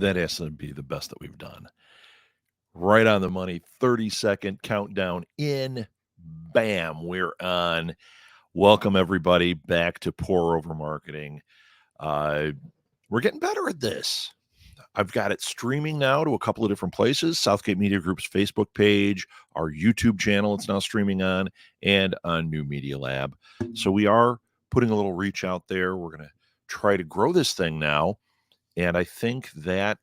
That has to be the best that we've done. Right on the money, 30-second countdown in. Bam, we're on. Welcome, everybody, back to Pour Over Marketing. We're getting better at this. I've got it streaming now to a couple of different places. Southgate Media Group's Facebook page, our YouTube channel it's now streaming on, and on New Media Lab. So we are putting a little reach out there. We're going to try to grow this thing now. And I think that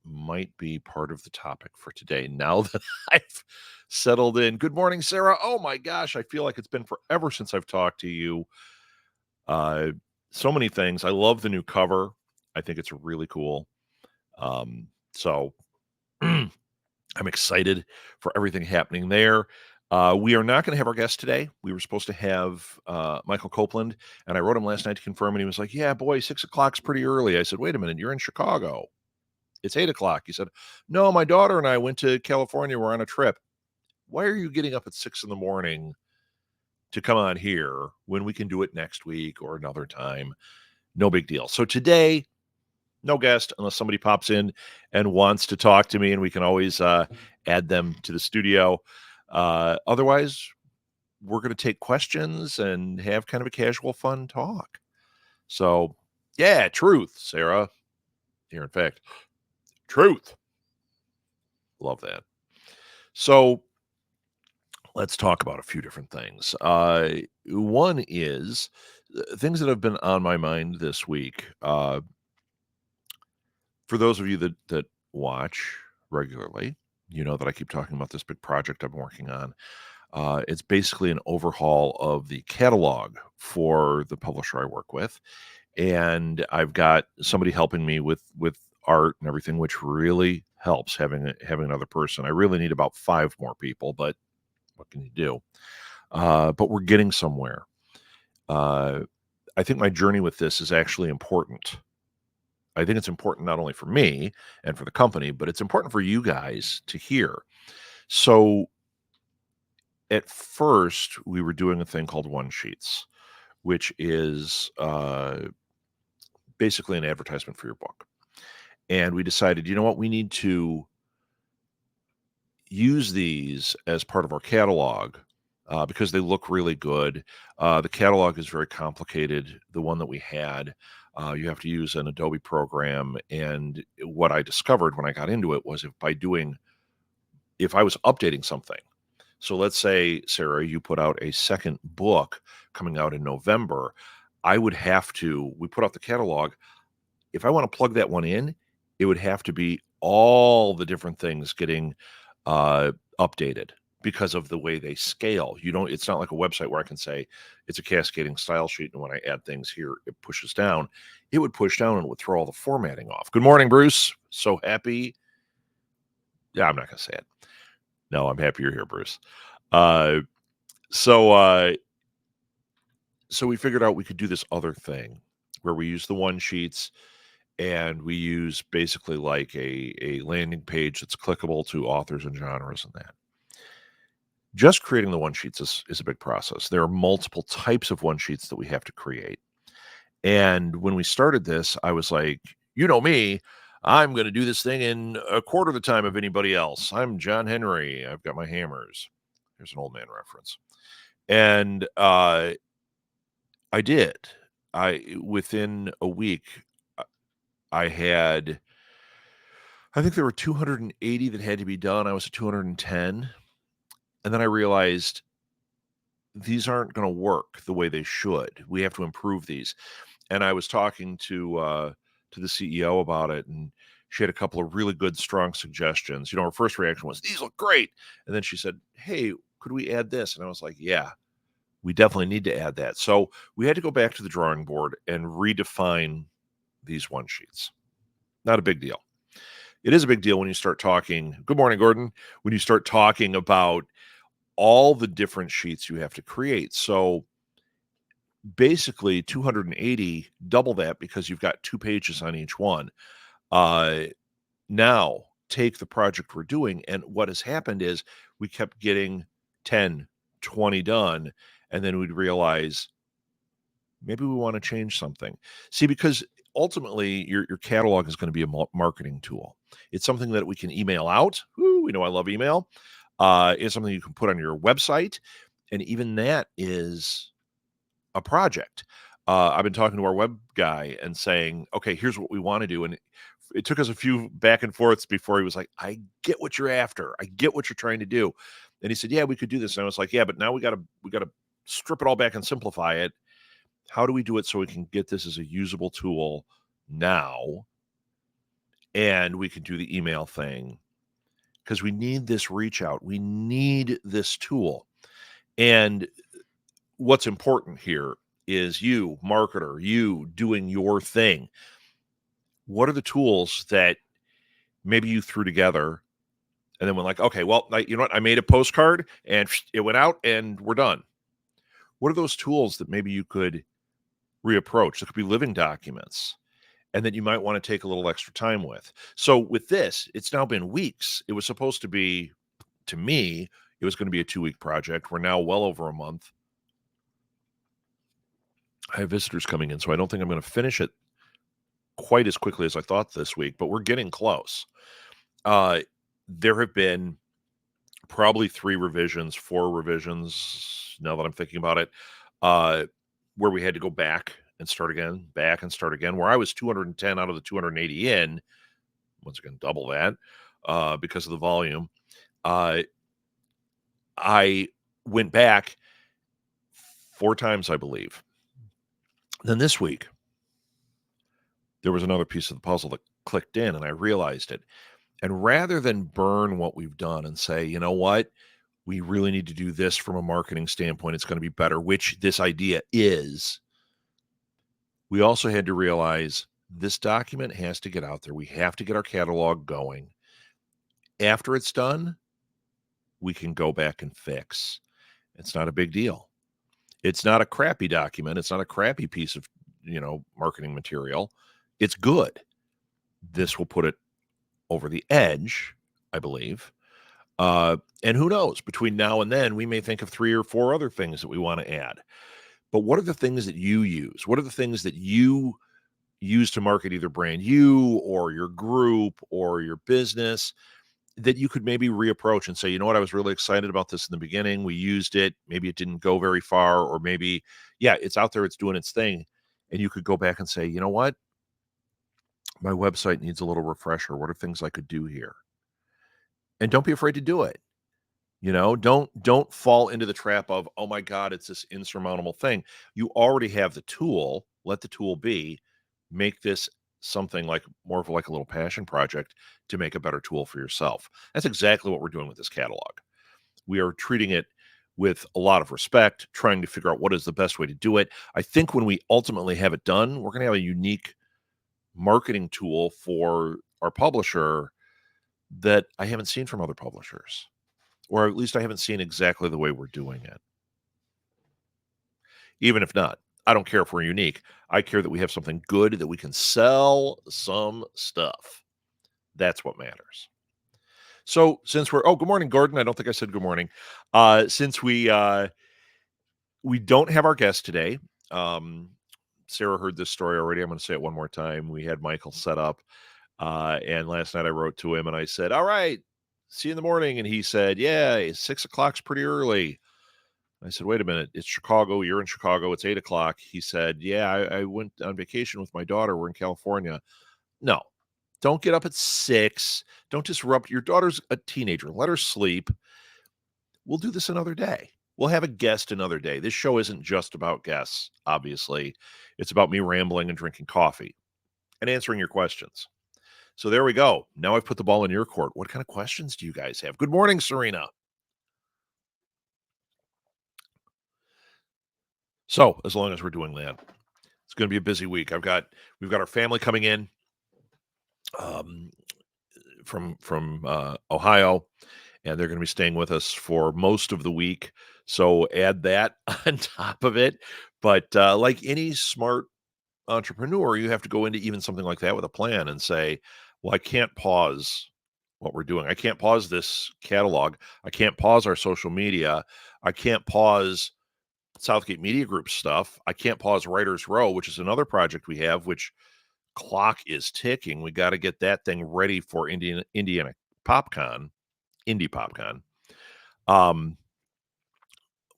might be part of the topic for today. Now that I've settled in. Good morning, Sarah. Oh my gosh, I feel like it's been forever since I've talked to you. So many things. I love the new cover. I think it's really cool. So I'm excited for everything happening there. We are not going to have our guest today. We were supposed to have Michael Copeland, and I wrote him last night to confirm, and he was like, yeah, boy, 6 o'clock's pretty early. I said, wait a minute, you're in Chicago. It's 8 o'clock. He said, no, my daughter and I went to California. We're on a trip. Why are you getting up at 6 in the morning to come on here when we can do it next week or another time? No big deal. So today, no guest unless somebody pops in and wants to talk to me, and we can always add them to the studio. Otherwise, we're going to take questions and have kind of a casual, fun talk. So, yeah, truth, Sarah. Here, in fact, truth. Love that. So let's talk about a few different things. One is things that have been on my mind this week. For those of you that watch regularly, you know that I keep talking about this big project I'm working on. It's basically an overhaul of the catalog for the publisher I work with. And I've got somebody helping me with art and everything, which really helps having another person. I really need about 5 more people, but what can you do? But we're getting somewhere. I think my journey with this is actually important. I think it's important not only for me and for the company, but it's important for you guys to hear. So at first, we were doing a thing called one sheets, which is basically an advertisement for your book. And we decided, you know what, we need to use these as part of our catalog because they look really good. The catalog is very complicated. The one that we had, you have to use an Adobe program. And what I discovered when I got into it was if I was updating something, so let's say, Sarah, you put out a second book coming out in November, I would have to, we put out the catalog. If I want to plug that one in, it would have to be all the different things getting updated because of the way they scale. It's not like a website where I can say it's a cascading style sheet, and when I add things here, it pushes down. It would push down and it would throw all the formatting off. Good morning, Bruce. So happy. Yeah, I'm not going to say it. No, I'm happy you're here, Bruce. So we figured out we could do this other thing where we use the one sheets and we use basically like a landing page that's clickable to authors and genres and that. Just creating the one sheets is a big process. There are multiple types of one sheets that we have to create. And when we started this, I was like, you know me, I'm going to do this thing in a quarter the time of anybody else. I'm John Henry. I've got my hammers. There's an old man reference. And I did. Within a week, I think there were 280 that had to be done. I was at 210. And then I realized these aren't going to work the way they should. We have to improve these. And I was talking to the CEO about it, and she had a couple of really good, strong suggestions. Her first reaction was, these look great. And then she said, hey, could we add this? And I was like, yeah, we definitely need to add that. So we had to go back to the drawing board and redefine these one sheets. Not a big deal. It is a big deal when you start talking. Good morning, Gordon. When you start talking about all the different sheets you have to create. So basically 280, double that because you've got 2 pages on each one. Now take the project we're doing, and what has happened is we kept getting 10, 20 done, and then we'd realize maybe we want to change something. See, because ultimately, your catalog is going to be a marketing tool. It's something that we can email out. Woo, we know I love email. It's something you can put on your website, and even that is a project. I've been talking to our web guy and saying, okay, here's what we want to do. And it took us a few back and forths before he was like, I get what you're after. I get what you're trying to do. And he said, yeah, we could do this. And I was like, yeah, but now we gotta strip it all back and simplify it. How do we do it so we can get this as a usable tool now? And we can do the email thing because we need this reach out. We need this tool. And what's important here is you, marketer, you doing your thing. What are the tools that maybe you threw together and then went like, okay, well, you know what? I made a postcard and it went out and we're done. What are those tools that maybe you could reapproach? That could be living documents and that you might want to take a little extra time with. So with this, it's now been weeks. It was supposed to be, to me, it was going to be a 2-week project. We're now well over a month. I have visitors coming in, so I don't think I'm going to finish it quite as quickly as I thought this week, but we're getting close. There have been probably 3 revisions, 4 revisions, now that I'm thinking about it, where we had to go back and start again, where I was 210 out of the 280 in, once again, double that, because of the volume. I went back 4 times, I believe. Then this week, there was another piece of the puzzle that clicked in, and I realized it. And rather than burn what we've done and say, you know what, we really need to do this from a marketing standpoint, it's going to be better, which this idea is, we also had to realize this document has to get out there. We have to get our catalog going. After it's done, we can go back and fix. It's not a big deal. It's not a crappy document. It's not a crappy piece of, marketing material. It's good. This will put it over the edge, I believe. And who knows, between now and then, we may think of 3 or 4 other things that we want to add. But what are the things that you use? What are the things that you use to market either brand you or your group or your business that you could maybe reapproach and say, you know what, I was really excited about this in the beginning. We used it. Maybe it didn't go very far, or maybe, yeah, it's out there, it's doing its thing. And you could go back and say, you know what, my website needs a little refresher. What are things I could do here? And don't be afraid to do it. Don't fall into the trap of, oh my God, it's this insurmountable thing. You already have the tool. Let the tool be. Make this something like more of like a little passion project to make a better tool for yourself. That's exactly what we're doing with this catalog. We are treating it with a lot of respect, trying to figure out what is the best way to do it. I think when we ultimately have it done, we're going to have a unique marketing tool for our publisher that I haven't seen from other publishers, or at least I haven't seen exactly the way we're doing it. Even if not, I don't care if we're unique. I care that we have something good that we can sell some stuff. That's what matters. So since we're, good morning, Gordon. I don't think I said good morning. Since we don't have our guest today, Sarah heard this story already. I'm going to say it one more time. We had Michael set up, and last night I wrote to him and I said, all right, see you in the morning. And he said, yeah, 6 o'clock's pretty early. I said, wait a minute, it's Chicago. You're in Chicago. It's 8 o'clock. He said, yeah, I went on vacation with my daughter. We're in California. No, don't get up at 6. Don't disrupt. Your daughter's a teenager. Let her sleep. We'll do this another day. We'll have a guest another day. This show isn't just about guests, obviously. It's about me rambling and drinking coffee and answering your questions. So there we go. Now I've put the ball in your court. What kind of questions do you guys have? Good morning, Serena. So as long as we're doing that, it's going to be a busy week. We've got our family coming in from Ohio, and they're going to be staying with us for most of the week. So add that on top of it. But like any smart entrepreneur, you have to go into even something like that with a plan and say, well, I can't pause what we're doing. I can't pause this catalog. I can't pause our social media. I can't pause Southgate Media Group stuff. I can't pause Writers Row, which is another project we have, which clock is ticking. We got to get that thing ready for Indiana PopCon, Indie PopCon.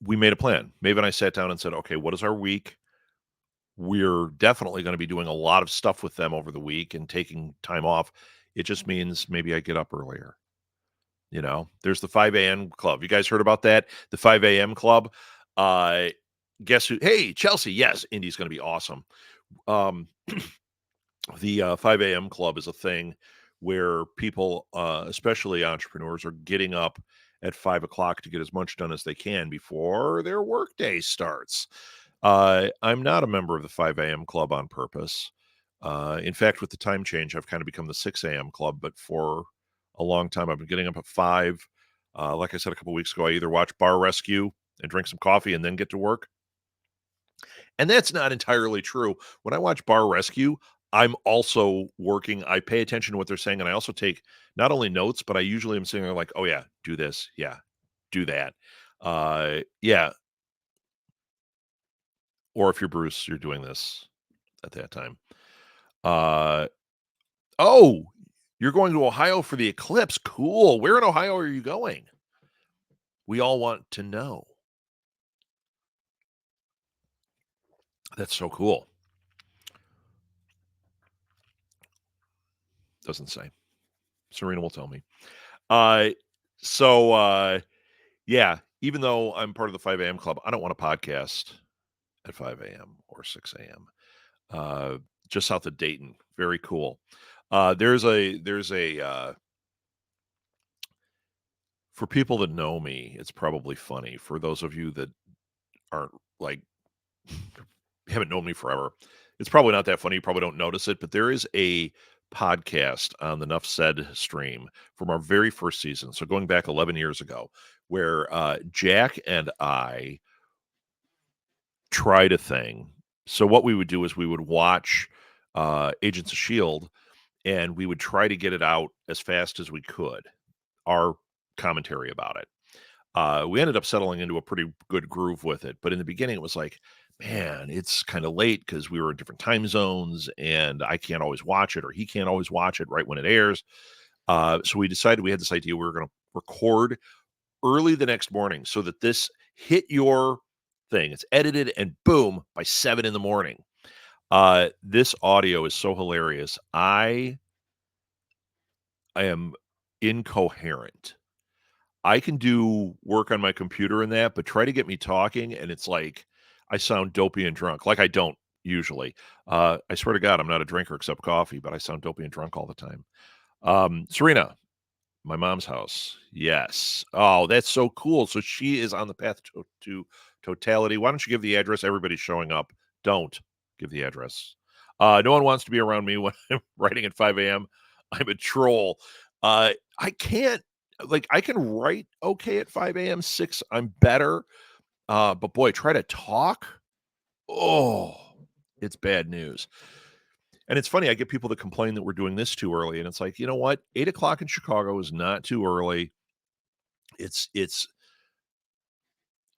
We made a plan. Maeve and I sat down and said, okay, what is our week? We're definitely going to be doing a lot of stuff with them over the week and taking time off. It just means maybe I get up earlier. There's the 5 a.m. club. You guys heard about that? The 5 a.m. club. Uh, guess who? Hey, Chelsea. Yes, Indy's going to be awesome. Um, the 5 a.m. club is a thing where people, especially entrepreneurs, are getting up at 5 o'clock to get as much done as they can before their workday starts. I'm not a member of the 5 a.m. club on purpose. In fact, with the time change, I've kind of become the 6 a.m. club, but for a long time, I've been getting up at 5. Like I said a couple weeks ago, I either watch Bar Rescue and drink some coffee and then get to work. And that's not entirely true. When I watch Bar Rescue, I'm also working. I pay attention to what they're saying, and I also take not only notes, but I usually am sitting there like, oh, yeah, do this. Yeah, do that. Yeah. Or if you're Bruce, you're doing this at that time. Uh, oh, you're going to Ohio for the eclipse. Cool. Where in Ohio are you going? We all want to know. That's so cool. Doesn't say. Serena will tell me. Uh, so yeah, even though I'm part of the 5 a.m. club, I don't want a podcast at 5 a.m. or 6 a.m. Just south of Dayton. Very cool. There's a for people that know me, it's probably funny. For those of you that aren't like haven't known me forever, it's probably not that funny. You probably don't notice it, but there is a podcast on the Nuff Said stream from our very first season. So going back 11 years ago, where Jack and I tried a thing. So what we would do is we would watch Agents of Shield, and we would try to get it out as fast as we could. Our commentary about it. We ended up settling into a pretty good groove with it, but in the beginning, it was like, man, it's kind of late because we were in different time zones, and I can't always watch it, or he can't always watch it right when it airs. So we decided we had this idea we were going to record early the next morning so that this hit your thing. It's edited and boom by 7 in the morning. This audio is so hilarious. I am incoherent. I can do work on my computer and that, but try to get me talking, and it's like I sound dopey and drunk. Like I don't usually. I swear to God, I'm not a drinker except coffee, but I sound dopey and drunk all the time. Serena, my mom's house. Yes. Oh, that's so cool. So she is on the path to totality. Why don't you give the address? Everybody's showing up. Don't give the address. No one wants to be around me when I'm writing at 5 a.m. I'm a troll. I can't, like, I can write okay at 5 a.m., 6, I'm better. But boy, try to talk. Oh, it's bad news. And it's funny, I get people that complain that we're doing this too early, and it's like, you know what? 8 o'clock in Chicago is not too early. It's it's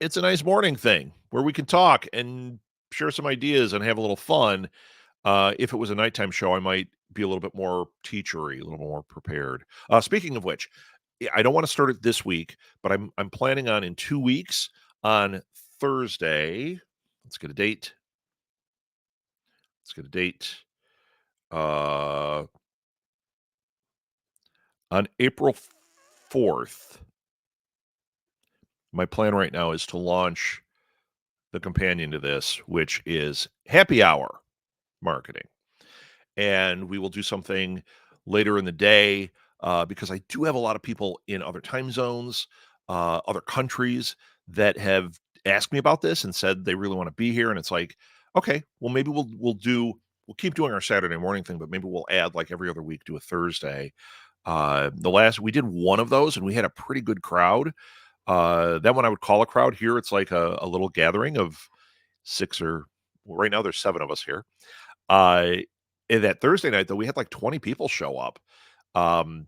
it's a nice morning thing where we can talk and share some ideas and have a little fun. If it was a nighttime show, I might be a little bit more teachery, a little more prepared. Speaking of which, I don't want to start it this week, but I'm planning on in 2 weeks on Thursday. Let's get a date. Let's get a date. Uh, on April 4th, my plan right now is to launch the companion to this, which is happy hour marketing. And we will do something later in the day because I do have a lot of people in other time zones, other countries that have asked me about this and said they really want to be here. And it's like, okay, well, maybe we'll keep doing our Saturday morning thing, but maybe we'll add like every other week to a Thursday. We did one of those and we had a pretty good crowd. That one I would call a crowd. Here it's like a little gathering of right now there's 7 of us here. Uh, and that Thursday night, though, we had like 20 people show up. Um,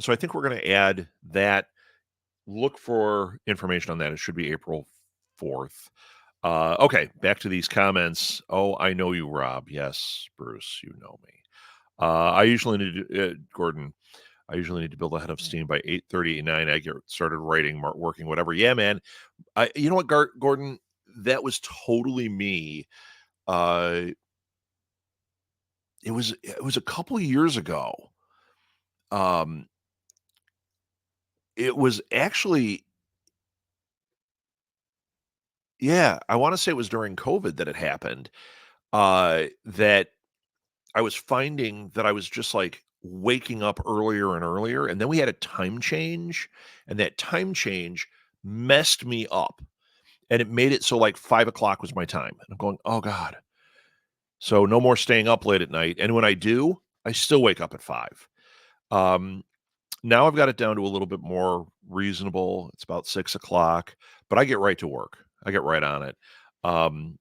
so I think we're going to add that. Look for information on that. It should be April 4th. Okay, back to these comments. Oh, I know you, Rob. Yes, Bruce, you know me. I usually need to, Gordon. I usually need to build a head of steam by 8:30, 9. I get started writing, working, whatever. Yeah, man. You know what, Gordon? That was totally me. Uh, it was a couple of years ago. Um, it was actually, yeah, I want to say it was during COVID that it happened. That I was finding that I was just like waking up earlier and earlier, and then we had a time change, and that time change messed me up, and it made it so like 5 o'clock was my time. And I'm going, oh God. So no more staying up late at night. And when I do, I still wake up at 5. Um, Now I've got it down to a little bit more reasonable. It's about 6 o'clock, but I get right to work. I get right on it. Um,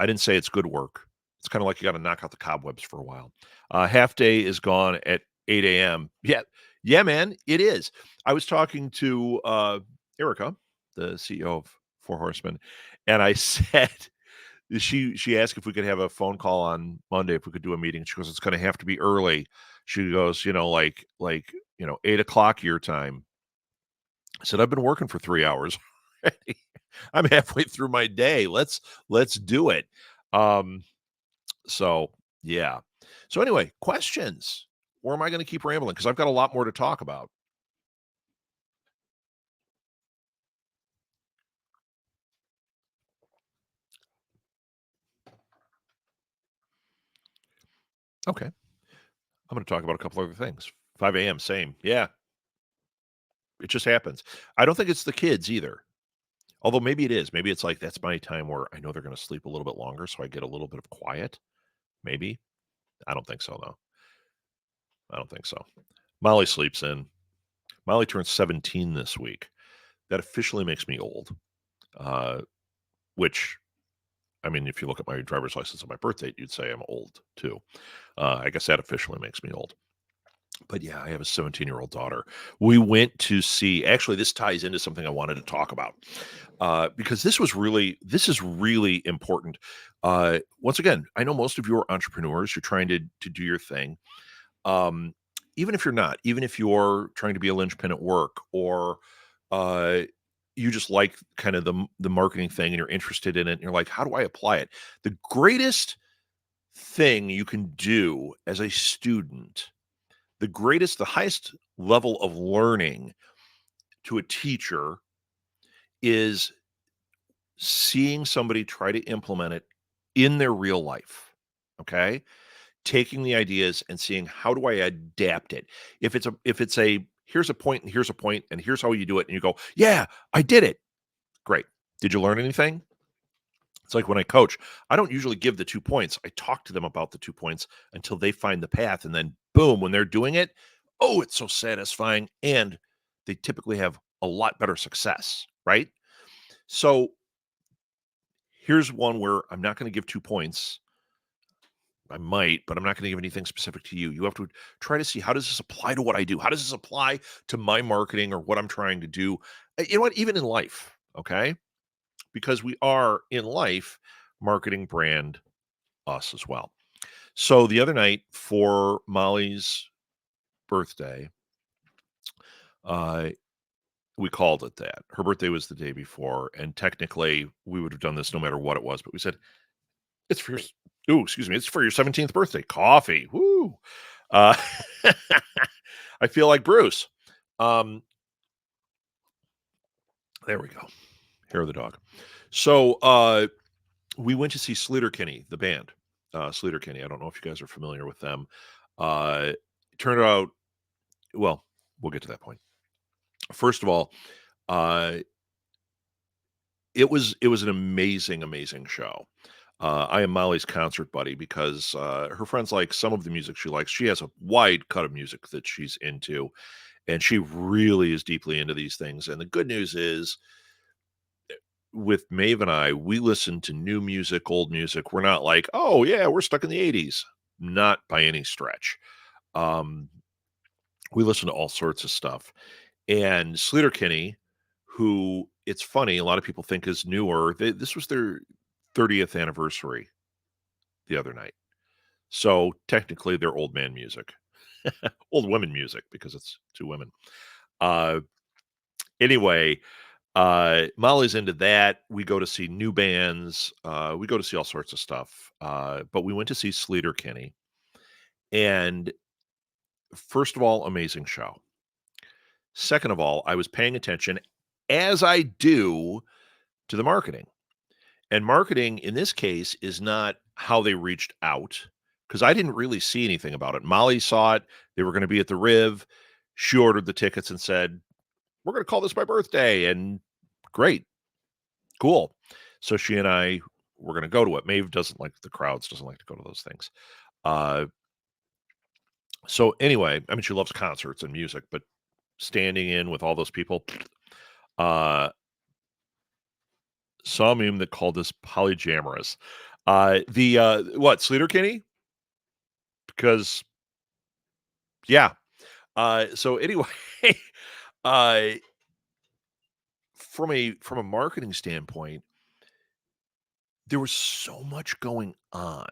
I didn't say it's good work. It's kind of like you got to knock out the cobwebs for a while. Half day is gone at 8 a.m. Yeah, yeah, man, it is. I was talking to Erica, the CEO of Four Horsemen, and I said, she asked if we could have a phone call on Monday, if we could do a meeting. She goes, "It's gonna have to be early." She goes, like 8 o'clock your time. I said, "I've been working for 3 hours already. I'm halfway through my day. Let's do it." Um, so yeah. So anyway, questions. Or am I gonna keep rambling? Because I've got a lot more to talk about. Okay. I'm gonna talk about a couple other things. 5 a.m., same. Yeah, it just happens. I don't think it's the kids either. Although maybe it is. Maybe it's like that's my time where I know they're gonna sleep a little bit longer, so I get a little bit of quiet. Maybe. I don't think so, though. I don't think so. Molly sleeps in. Molly turns 17 this week. That officially makes me old. Uh, which, I mean, if you look at my driver's license on my birth date, you'd say I'm old too. I guess that officially makes me old. But yeah, I have a 17-year-old daughter. We went to see, actually, this ties into something I wanted to talk about, because this is really important. Once again, I know most of you are entrepreneurs. You're trying to do your thing. Um, Even if you're not, even if you're trying to be a linchpin at work, or uh, you just like kind of the marketing thing and you're interested in it, and you're like, how do I apply it? The greatest thing you can do as a student, the highest level of learning to a teacher, is seeing somebody try to implement it in their real life. Okay, taking the ideas and seeing, how do I adapt it? If it's a here's a point and here's a point and here's how you do it, and you go, yeah, I did it. Great. Did you learn anything? It's like when I coach, I don't usually give the 2 points. I talk to them about the 2 points until they find the path. And then boom, when they're doing it, oh, it's so satisfying. And they typically have a lot better success, right? So here's one where I'm not going to give 2 points. I might, but I'm not going to give anything specific to you. You have to try to see, how does this apply to what I do? How does this apply to my marketing or what I'm trying to do? You know what? Even in life, okay? Because we are in life marketing brand us as well. So the other night for Molly's birthday, uh, we called it that. Her birthday was the day before, and technically we would have done this no matter what it was. But we said, it's for your, ooh, excuse me, it's for your 17th birthday. Coffee, woo! Uh, I feel like Bruce. Um, there we go. Hair of the dog. So we went to see Sleater-Kinney, the band. Sleater-Kinney. I don't know if you guys are familiar with them. Turned out, well, we'll get to that point. First of all, uh, it was an amazing, amazing show. I am Molly's concert buddy because her friends like some of the music she likes. She has a wide cut of music that she's into, and she really is deeply into these things. And the good news is, with Maeve and I, we listen to new music, old music. We're not like, oh yeah, we're stuck in the 80s. Not by any stretch. Um, we listen to all sorts of stuff. And Sleater-Kinney, who, it's funny, a lot of people think is newer. This was their 30th anniversary the other night. So technically they're old man music. Old women music because it's 2 women. Uh, anyway, Molly's into that. We go to see new bands. We go to see all sorts of stuff. But we went to see Sleater Kinney. And first of all, amazing show. Second of all, I was paying attention, as I do, to the marketing. And marketing in this case is not how they reached out, because I didn't really see anything about it. Molly saw it. They were going to be at the Riv. She ordered the tickets and said, "We're going to call this my birthday." And great, cool. So she and I were going to go to it. Maeve doesn't like the crowds, doesn't like to go to those things. Uh, so anyway, I mean, she loves concerts and music, but standing in with all those people, uh, saw a meme that called us polyamorous. What, Sleater Kinney? Because, yeah. So anyway, uh, from a marketing standpoint, there was so much going on.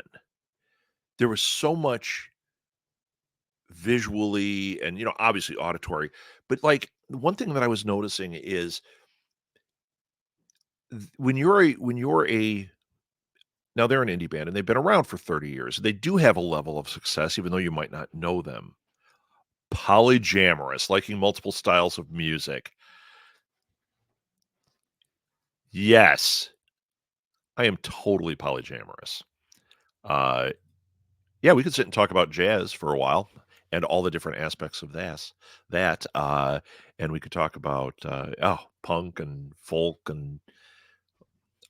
There was so much visually and, obviously auditory, but, like, one thing that I was noticing is when you're a now they're an indie band and they've been around for 30 years. They do have a level of success even though you might not know them. Polyamorous, liking multiple styles of music. Yes, I am totally polyamorous. Uh, yeah, we could sit and talk about jazz for a while and all the different aspects of and we could talk about, punk and folk, and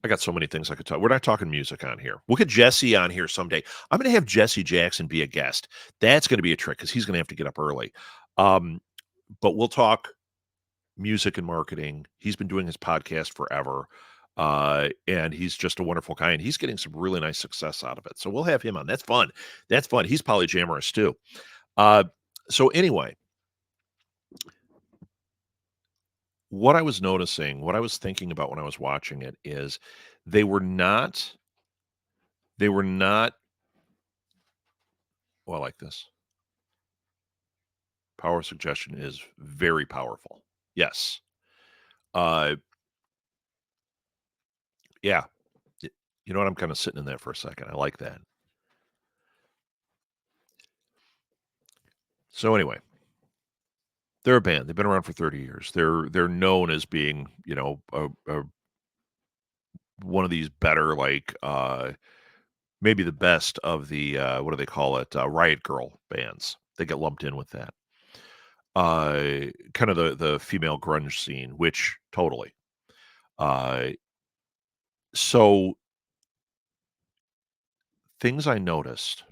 I got so many things I could talk. We're not talking music on here. We'll get Jesse on here someday. I'm gonna have Jesse Jackson be a guest. That's gonna be a trick because he's gonna have to get up early. Um, but we'll talk music and marketing. He's been doing his podcast forever. And he's just a wonderful guy, and he's getting some really nice success out of it. So we'll have him on. That's fun. That's fun. He's polyamorous too. Uh, so anyway, what I was noticing, what I was thinking about when I was watching it is they were not, they were not, well, I like this. Power suggestion is very powerful. Yes. Uh, yeah. You know what? I'm kind of sitting in that for a second. I like that. So anyway, they're a band. They've been around for 30 years. They're known as being, one of these better, like, maybe the best of the, what do they call it? Riot Girl bands. They get lumped in with that. Kind of the female grunge scene, which totally. Uh, so things I noticed.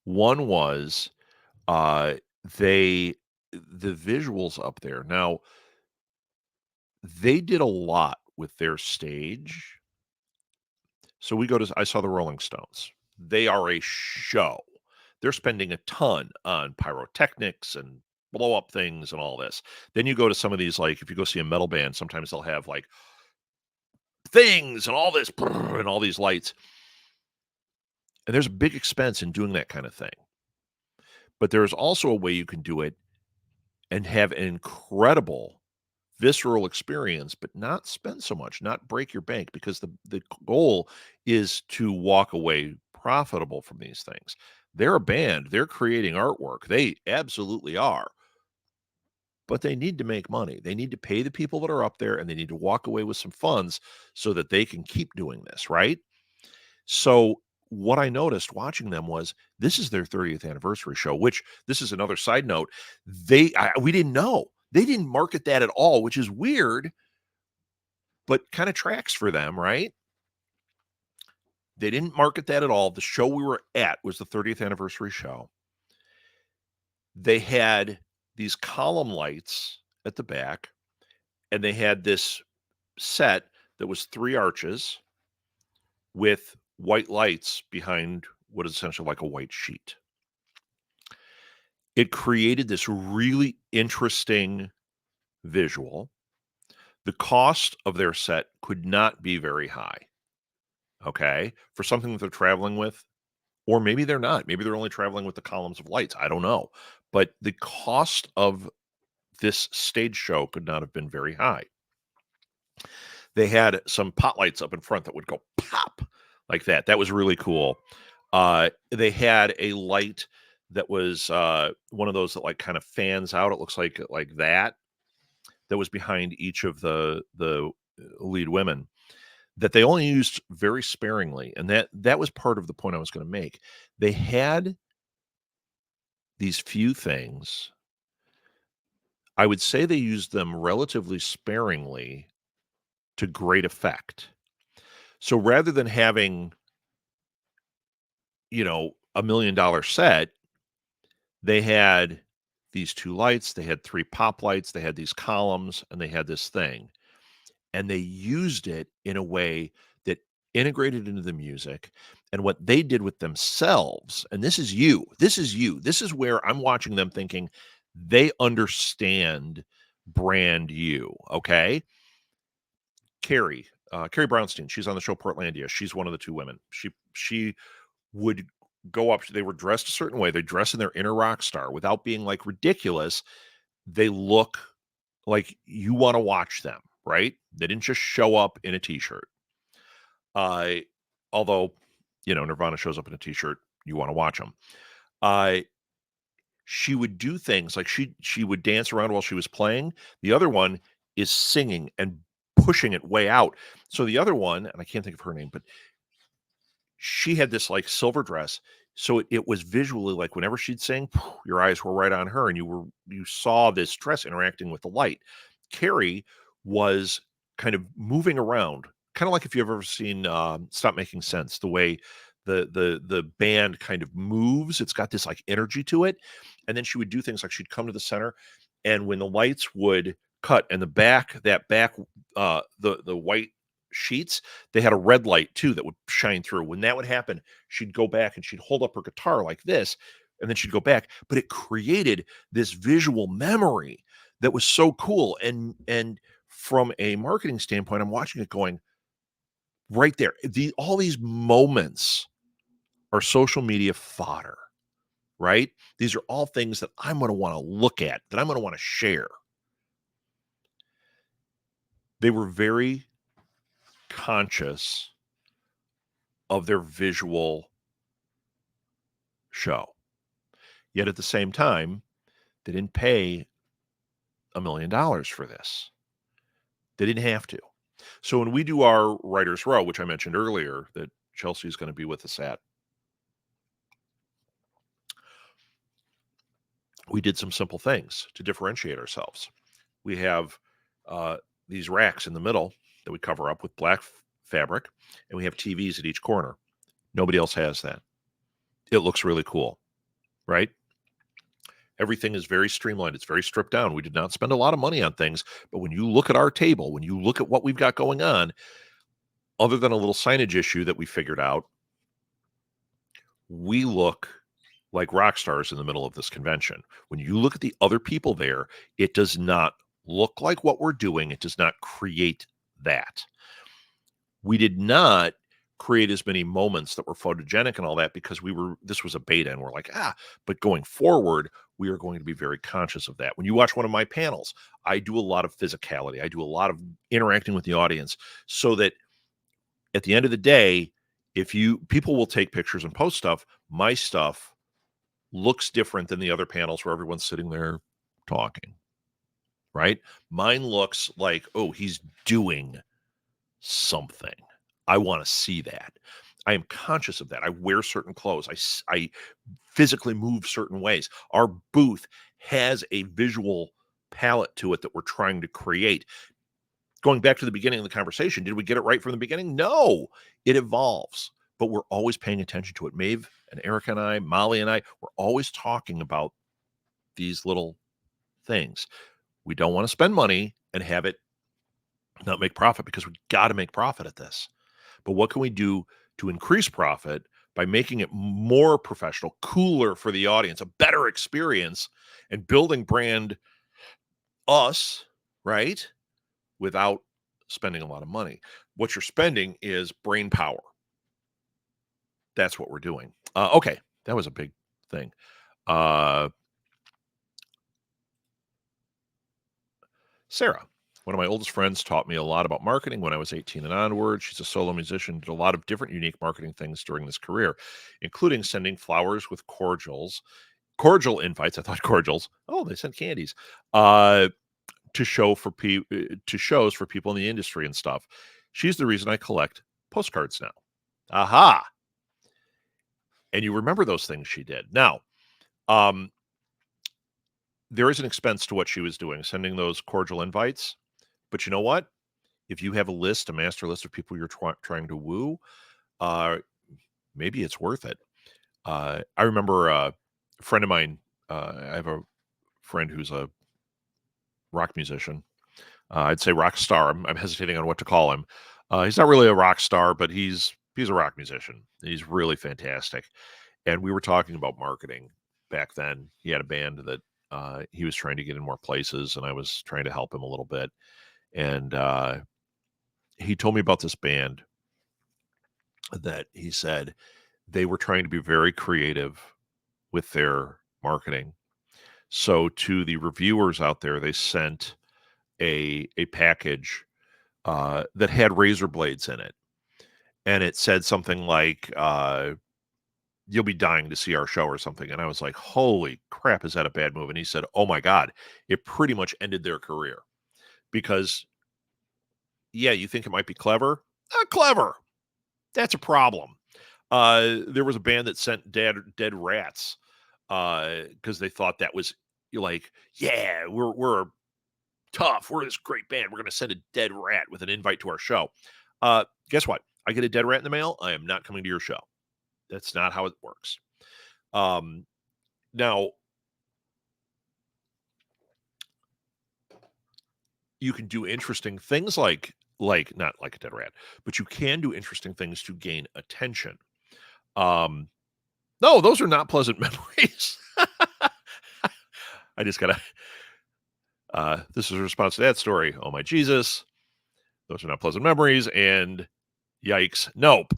One was, uh, they the visuals up there. Now, they did a lot with their stage. So I saw the Rolling Stones. They are a show. They're spending a ton on pyrotechnics and blow up things and all this. Then you go to some of these, like, if you go see a metal band, sometimes they'll have like things and all this and all these lights. And there's a big expense in doing that kind of thing. But there's also a way you can do it and have an incredible visceral experience, but not spend so much, not break your bank, because the goal is to walk away profitable from these things. They're a band, they're creating artwork. They absolutely are. But they need to make money. They need to pay the people that are up there and they need to walk away with some funds so that they can keep doing this, right? So what I noticed watching them was this is their 30th anniversary show, which this is another side note. We didn't know. They didn't market that at all, which is weird, but kind of tracks for them, right? They didn't market that at all. The show we were at was the 30th anniversary show. They had these column lights at the back, and they had this set that was 3 arches with white lights behind what is essentially like a white sheet. It created this really interesting visual. The cost of their set could not be very high. okay, for something that they're traveling with, or maybe they're not. Maybe they're only traveling with the columns of lights. I don't know. But the cost of this stage show could not have been very high. They had some pot lights up in front that would go pop like that. That was really cool. They had a light that was one of those that like kind of fans out. It looks like that was behind each of the lead women that they only used very sparingly, and that was part of the point I was going to make. They had these few things. I would say they used them relatively sparingly to great effect. So rather than having, $1 million set, they had these two lights, they had three pop lights, they had these columns, and they had this thing. And they used it in a way that integrated into the music. And what they did with themselves, and this is you, this is where I'm watching them thinking they understand brand you, okay? Carrie Brownstein, she's on the show Portlandia. She's one of the two women. She would go up. They were dressed a certain way. They dress in their inner rock star without being like ridiculous. They look like you want to watch them, right? They didn't just show up in a t-shirt. Although, Nirvana shows up in a t-shirt, you want to watch them. She would do things like she would dance around while she was playing. The other one is singing and pushing it way out. So the other one, and I can't think of her name, but she had this like silver dress. So it was visually like whenever she'd sing, your eyes were right on her and you saw this dress interacting with the light. Carrie was kind of moving around, kind of like if you've ever seen Stop Making Sense, the way the band kind of moves. It's got this like energy to it. And then she would do things like she'd come to the center, and when the lights would cut and the white sheets, they had a red light too that would shine through. When that would happen, she'd go back and she'd hold up her guitar like this, and then she'd go back. But it created this visual memory that was so cool. And from a marketing standpoint, I'm watching it going right there. All these moments are social media fodder, right? These are all things that I'm going to want to look at, that I'm going to want to share. They were very conscious of their visual show. Yet at the same time, they didn't pay $1 million for this. They didn't have to. So when we do our Writers Row, which I mentioned earlier that Chelsea is going to be with us at, we did some simple things to differentiate ourselves. We have these racks in the middle that we cover up with black fabric, and we have TVs at each corner. Nobody else has that. It looks really cool, right? Everything is very streamlined. It's very stripped down. We did not spend a lot of money on things, but when you look at our table, when you look at what we've got going on, other than a little signage issue that we figured out, we look like rock stars in the middle of this convention. When you look at the other people there, it does not look like what we're doing. It does not create that. We did not create as many moments that were photogenic and all that because this was a beta and we're like, but going forward, we are going to be very conscious of that. When you watch one of my panels, I do a lot of physicality. I do a lot of interacting with the audience so that at the end of the day, people will take pictures and post stuff, my stuff looks different than the other panels where everyone's sitting there talking, right? Mine looks like, oh, he's doing something. I want to see that. I am conscious of that. I wear certain clothes. I physically move certain ways. Our booth has a visual palette to it that we're trying to create. Going back to the beginning of the conversation, did we get it right from the beginning? No, it evolves, but we're always paying attention to it. Maeve and Erica and I, Molly and I, we're always talking about these little things. We don't want to spend money and have it not make profit because we got to make profit at this. But what can we do to increase profit by making it more professional, cooler for the audience, a better experience, and building brand us, right? Without spending a lot of money. What you're spending is brain power. that's what we're doing. Okay, that was a big thing. Sarah, one of my oldest friends, taught me a lot about marketing when I was 18 and onward. She's a solo musician, did a lot of different unique marketing things during this career, including sending flowers with cordial invites. I thought cordials. Oh, they sent candies. To shows for people in the industry and stuff. She's the reason I collect postcards now. Aha. And you remember those things she did. Now, um, there is an expense to what she was doing, sending those cordial invites. But you know what? If you have a master list of people you're trying to woo, uh, maybe it's worth it. I remember a friend of mine. I have a friend who's a rock musician. I'd say rock star. I'm hesitating on what to call him. He's not really a rock star, but he's a rock musician. He's really fantastic. And we were talking about marketing back then. He had a band that he was trying to get in more places, and I was trying to help him a little bit. And he told me about this band that he said they were trying to be very creative with their marketing. So to the reviewers out there, they sent a package that had razor blades in it, and it said something like "You'll be dying to see our show" or something. And I was like, "Holy crap, is that a bad move?" And he said, "Oh my god, it pretty much ended their career because yeah, you think it might be clever? Not clever. That's a problem." There was a band that sent dead rats because they thought that was like, yeah, we're tough. We're this great band. We're going to send a dead rat with an invite to our show. Guess what? I get a dead rat in the mail. I am not coming to your show. That's not how it works. Now, you can do interesting things like not like a dead rat, but you can do interesting things to gain attention. Um, no, those are not pleasant memories. I just gotta. This is a response to that story. Oh my Jesus, those are not pleasant memories, and yikes, nope.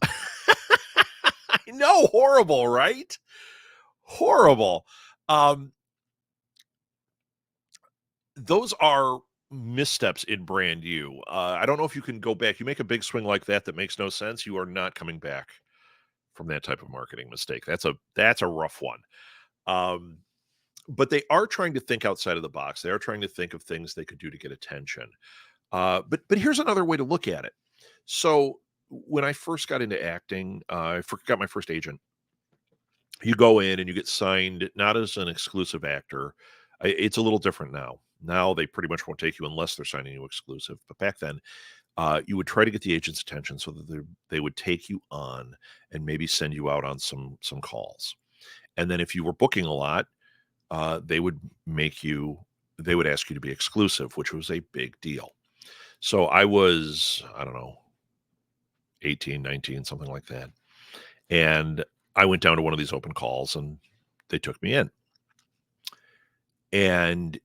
I know, horrible, right? Horrible. Um, those are missteps in brand you. I don't know if you can go back. You make a big swing like that makes no sense. You are not coming back from that type of marketing mistake. That's a rough one. Um, but they are trying to think outside of the box. They are trying to think of things they could do to get attention. But here's another way to look at it. So when I first got into acting, got my first agent. You go in and you get signed not as an exclusive actor. It's a little different now. Now they pretty much won't take you unless they're signing you exclusive. But back then, you would try to get the agent's attention so that they would take you on and maybe send you out on some calls. And then if you were booking a lot, they would ask you to be exclusive, which was a big deal. So I was, I don't know, 18, 19, something like that. And I went down to one of these open calls and they took me in. And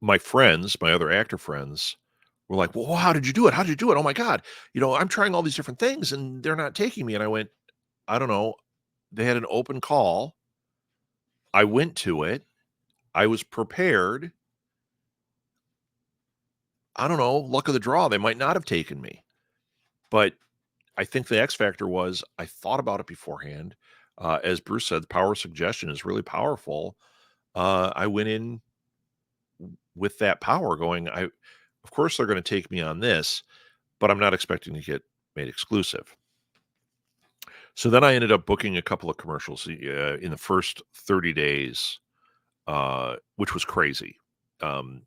my friends, my other actor friends, were like, "Well, how did you do it? How did you do it? Oh my God. I'm trying all these different things and they're not taking me." And I went, "I don't know. They had an open call. I went to it. I was prepared. I don't know, luck of the draw. They might not have taken me." But I think the X factor was I thought about it beforehand. As Bruce said, the power of suggestion is really powerful. I went in with that power going, of course they're going to take me on this, but I'm not expecting to get made exclusive. So then I ended up booking a couple of commercials in the first 30 days, which was crazy.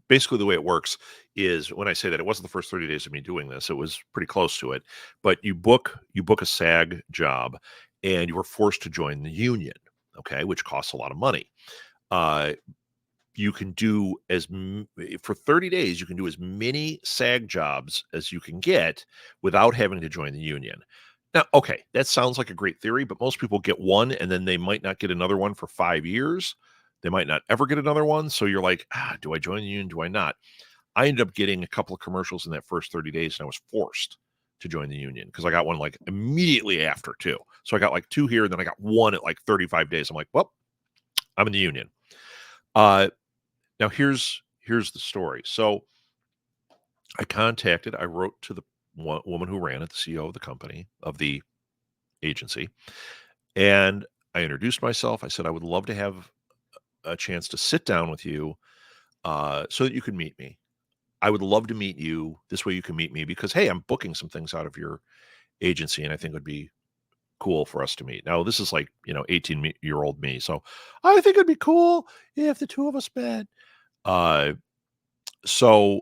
Basically, the way it works is when I say that it wasn't the first 30 days of me doing this, it was pretty close to it. But you book a SAG job, and you were forced to join the union, okay, which costs a lot of money. You can do for 30 days, you can do as many SAG jobs as you can get without having to join the union. Now, okay, that sounds like a great theory, but most people get one and then they might not get another one for 5 years. They might not ever get another one. So you're like, do I join the union? Do I not? I ended up getting a couple of commercials in that first 30 days and I was forced to join the union because I got one like immediately after too. So I got like 2 here, and then I got one at like 35 days. I'm like, well, I'm in the union. Now here's the story. So I wrote to the woman who ran it, the CEO of the company, of the agency, and I introduced myself. I said, I would love to have a chance to sit down with you so that you can meet me. I would love to meet you. This way you can meet me because, hey, I'm booking some things out of your agency and I think it would be cool for us to meet. Now, this is like, 18-year-old me. So I think it'd be cool if the two of us met. Uh, so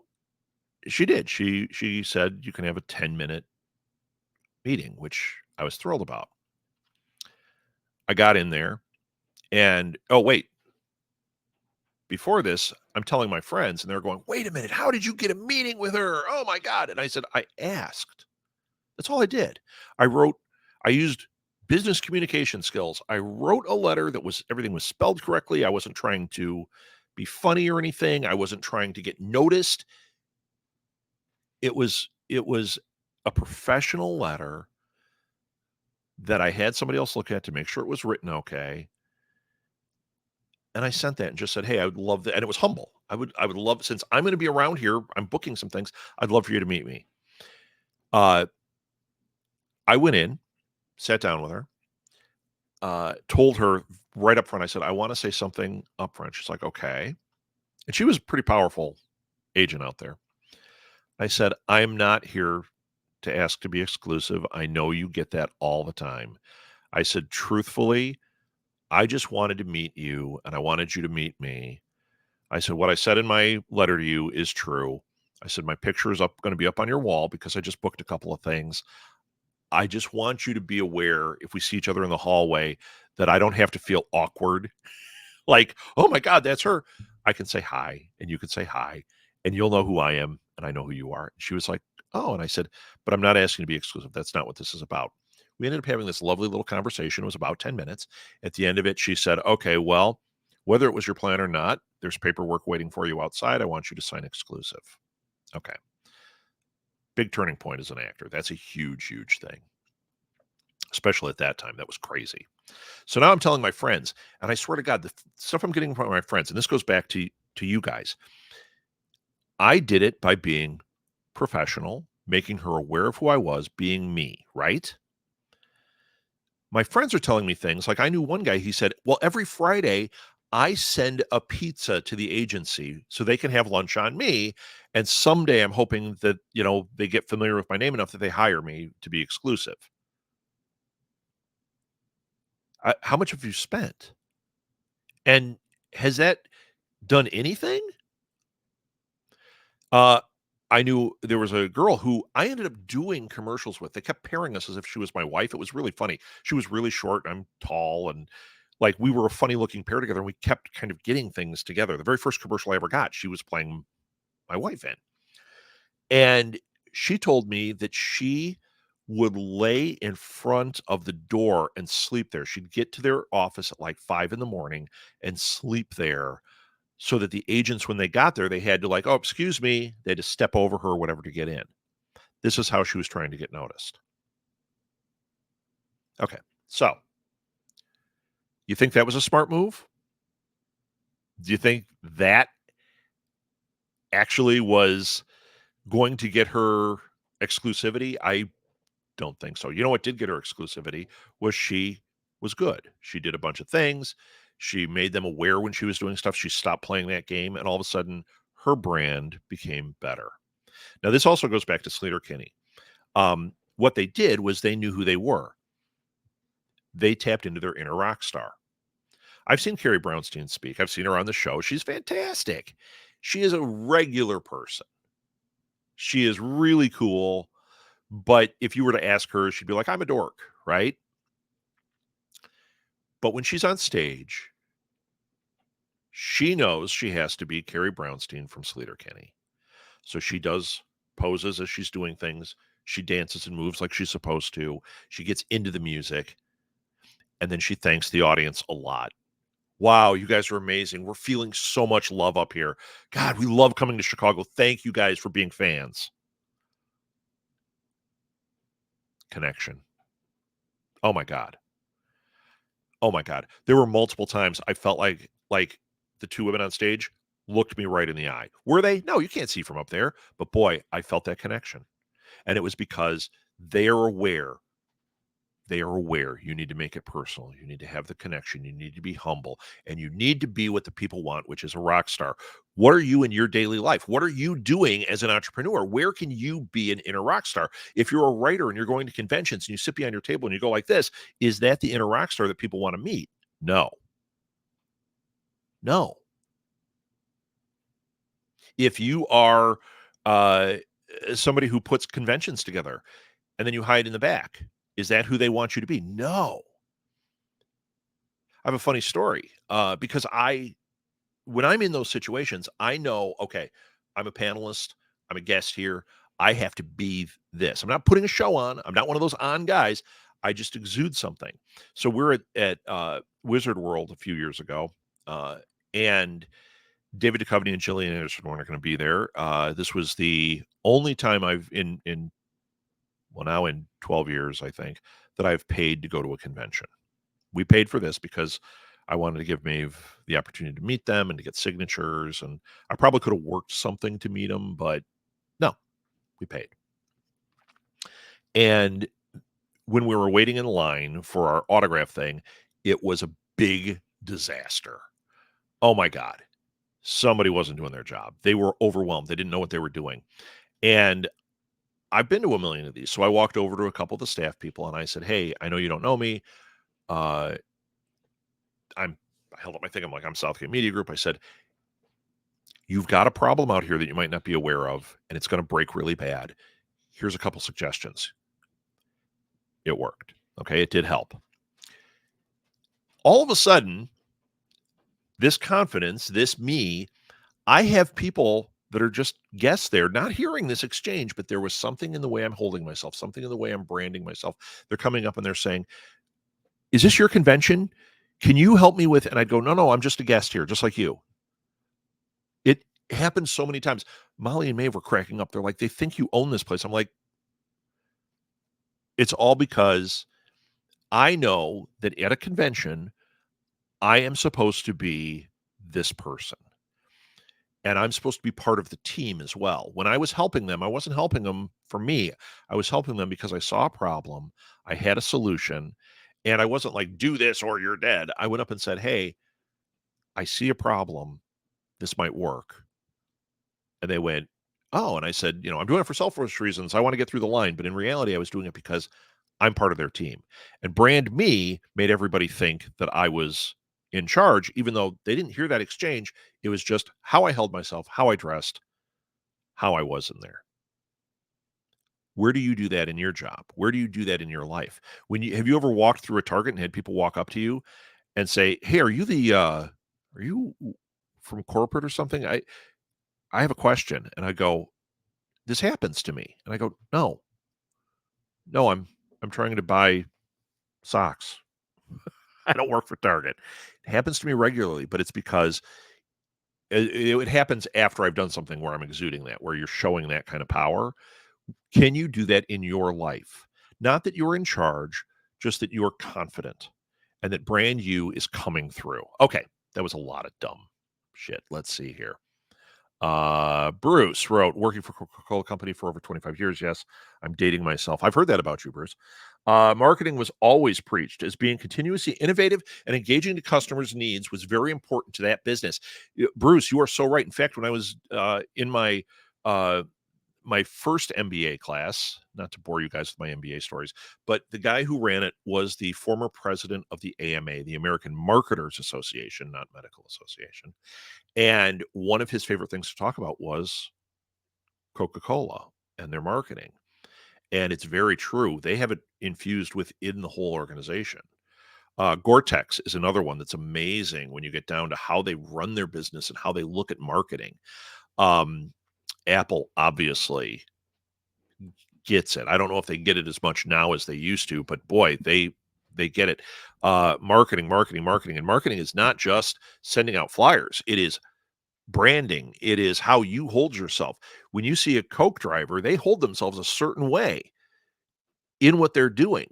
she did. She said you can have a 10-minute meeting, which I was thrilled about. I got in there and, oh, wait, before this, I'm telling my friends and they're going, wait a minute, how did you get a meeting with her? Oh my God. And I said, I asked. That's all I did. I used business communication skills. I wrote a letter that everything was spelled correctly. I wasn't trying to be funny or anything. I wasn't trying to get noticed. It was a professional letter that I had somebody else look at to make sure it was written okay. And I sent that and just said, "Hey, I would love that." And it was humble. I would love, since I'm going to be around here, I'm booking some things. I'd love for you to meet me. Uh, I went in, sat down with her, told her right up front. I said, "I want to say something up front." She's like, "Okay," and she was a pretty powerful agent out there. I said, "I'm not here to ask to be exclusive. I know you get that all the time." I said, "Truthfully, I just wanted to meet you, and I wanted you to meet me." I said, "What I said in my letter to you is true." I said, "My picture is going to be up on your wall because I just booked a couple of things. I just want you to be aware if we see each other in the hallway that I don't have to feel awkward. Like, oh my God, that's her. I can say hi and you can say hi and you'll know who I am and I know who you are." And she was like, "Oh," and I said, "But I'm not asking to be exclusive. That's not what this is about." We ended up having this lovely little conversation. It was about 10 minutes. At the end of it, she said, "Okay, well, whether it was your plan or not, there's paperwork waiting for you outside. I want you to sign exclusive." Okay. Big turning point as an actor. That's a huge, huge thing, especially at that time. That was crazy. So now I'm telling my friends, and I swear to God, the stuff I'm getting from my friends, and this goes back to you guys. I did it by being professional, making her aware of who I was, being me, right? My friends are telling me things like, I knew one guy, he said, "Well, every Friday I send a pizza to the agency so they can have lunch on me. And someday I'm hoping that, they get familiar with my name enough that they hire me to be exclusive." How much have you spent? And has that done anything? Uh, I knew there was a girl who I ended up doing commercials with. They kept pairing us as if she was my wife. It was really funny. She was really short, I'm tall, and like we were a funny looking pair together, and we kept kind of getting things together. The very first commercial I ever got, she was playing my wife in. And she told me that she would lay in front of the door and sleep there. She'd get to their office at like 5 in the morning and sleep there so that the agents, when they got there, they had to like, "Oh, excuse me." They had to step over her or whatever to get in. This is how she was trying to get noticed. Okay. So you think that was a smart move? Do you think that actually was going to get her exclusivity? I don't think so. You know what did get her exclusivity was she was good. She did a bunch of things. She made them aware when she was doing stuff. She stopped playing that game, and all of a sudden, her brand became better. Now, this also goes back to Sleater Kinney. What they did was they knew who they were. They tapped into their inner rock star. I've seen Carrie Brownstein speak. I've seen her on the show. She's fantastic. She is a regular person. She is really cool. But if you were to ask her, she'd be like, "I'm a dork," right? But when she's on stage, she knows she has to be Carrie Brownstein from Sleater Kinney. So she does poses as she's doing things. She dances and moves like she's supposed to. She gets into the music. And then she thanks the audience a lot. "Wow, you guys are amazing. We're feeling so much love up here. God, we love coming to Chicago. Thank you guys for being fans." Connection. Oh my God. Oh my God. There were multiple times I felt like the two women on stage looked me right in the eye. Were they? No, you can't see from up there. But boy, I felt that connection. And it was because they're aware. They are aware you need to make it personal. You need to have the connection. You need to be humble. And you need to be what the people want, which is a rock star. What are you in your daily life? What are you doing as an entrepreneur? Where can you be an inner rock star? If you're a writer and you're going to conventions and you sit behind your table and you go like this, is that the inner rock star that people want to meet? No, no. If you are uh, somebody who puts conventions together and then you hide in the back, is that who they want you to be? No. I have a funny story because when I'm in those situations, I know, okay, I'm a panelist, I'm a guest here. I have to be this. I'm not putting a show on. I'm not one of those on guys. I just exude something. So we're at Wizard World a few years ago, and David Duchovny and Gillian Anderson weren't going to be there. This was the only time I've in well now in 12 years, I think, that I've paid to go to a convention. We paid for this because I wanted to give Maeve the opportunity to meet them and to get signatures. And I probably could have worked something to meet them, but no, we paid. And when we were waiting in line for our autograph thing, it was a big disaster. Oh my God. Somebody wasn't doing their job. They were overwhelmed. They didn't know what they were doing. And I've been to a million of these. So I walked over to a couple of the staff people and I said, "Hey, I know you don't know me. Uh, I held up my thing. I'm like, I'm Southgate Media Group." I said, "You've got a problem out here that you might not be aware of, and it's going to break really bad. Here's a couple suggestions." It worked. Okay. It did help. All of a sudden, this confidence, this me, I have people that are just guests there, not hearing this exchange, but there was something in the way I'm holding myself, something in the way I'm branding myself. They're coming up and they're saying, "Is this your convention? Can you help me with?" And I'd go, "No, no, I'm just a guest here, just like you." It happens so many times. Molly and Maeve were cracking up. They're like, "They think you own this place." I'm like, it's all because I know that at a convention, I am supposed to be this person. And I'm supposed to be part of the team as well. When I was helping them, I wasn't helping them for me. I was helping them because I saw a problem, I had a solution, and I wasn't like, "Do this or you're dead." I went up and said, "Hey, I see a problem. This might work." And they went, "Oh." And I said, "I'm doing it for selfish reasons. I want to get through the line." But in reality, I was doing it because I'm part of their team. And brand me made everybody think that I was in charge, even though they didn't hear that exchange. It was just how I held myself, how I dressed, how I was in there. Where do you do that in your job? Where do you do that in your life? Have you ever walked through a Target and had people walk up to you and say, "Hey, are you from corporate or something? I have a question." And I go, "This happens to me." And I go, "No, no, I'm trying to buy socks. I don't work for Target." It happens to me regularly, but it's because it happens after I've done something where I'm exuding that, where you're showing that kind of power. Can you do that in your life? Not that you're in charge, just that you're confident and that brand you is coming through. Okay, that was a lot of dumb shit. Let's see here. Bruce wrote, "Working for Coca-Cola Company for over 25 years. Yes, I'm dating myself." I've heard that about you, Bruce. Marketing was always preached as being continuously innovative and engaging the customers' needs was very important to that business. Bruce, you are so right. In fact, when I was in uh, my first MBA class, not to bore you guys with my MBA stories, but the guy who ran it was the former president of the AMA, the American Marketers Association, not Medical Association. And one of his favorite things to talk about was Coca-Cola and their marketing. And it's very true. They have it infused within the whole organization. Gore-Tex is another one that's amazing when you get down to how they run their business and how they look at marketing. Um, Apple obviously gets it. I don't know if they get it as much now as they used to, but boy, they get it. Marketing, marketing, marketing, and marketing is not just sending out flyers. It is branding. It is how you hold yourself. When you see a Coke driver, they hold themselves a certain way. in what they're doing.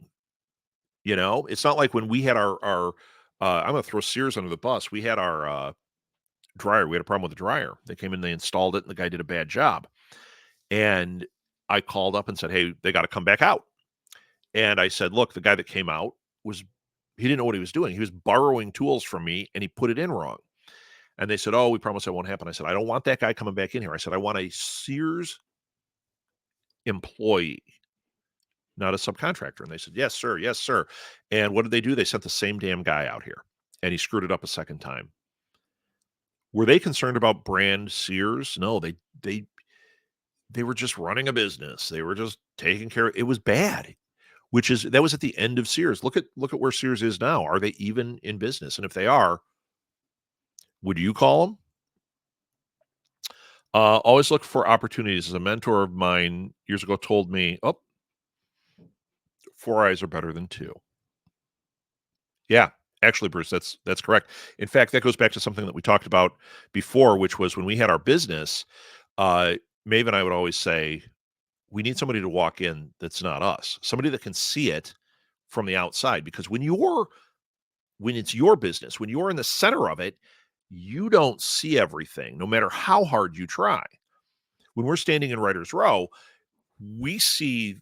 It's not like when we had our I'm going to throw Sears under the bus. We had our dryer. We had a problem with the dryer. They came in, they installed it, and the guy did a bad job. And I called up and said, "Hey, they got to come back out." And I said, "Look, the guy that came out he didn't know what he was doing. He was borrowing tools from me, and he put it in wrong." And they said, "Oh, we promise that won't happen." I said, "I don't want that guy coming back in here." I said, "I want a Sears employee, not a subcontractor." And they said, "Yes, sir. Yes, sir." And what did they do? They sent the same damn guy out here, and he screwed it up a second time. Were they concerned about brand Sears? No, they were just running a business. They were just taking care of it. Was bad. That was at the end of Sears. Look at where Sears is now. Are they even in business? And if they are, would you call them? Always look for opportunities. As a mentor of mine years ago told me, "Oh, 4 eyes are better than 2." Yeah, actually, Bruce, that's correct. In fact, that goes back to something that we talked about before, which was when we had our business. Uh, Maeve and I would always say, we need somebody to walk in that's not us, somebody that can see it from the outside. Because when it's your business, when you're in the center of it, you don't see everything, no matter how hard you try. When we're standing in writer's row, we see,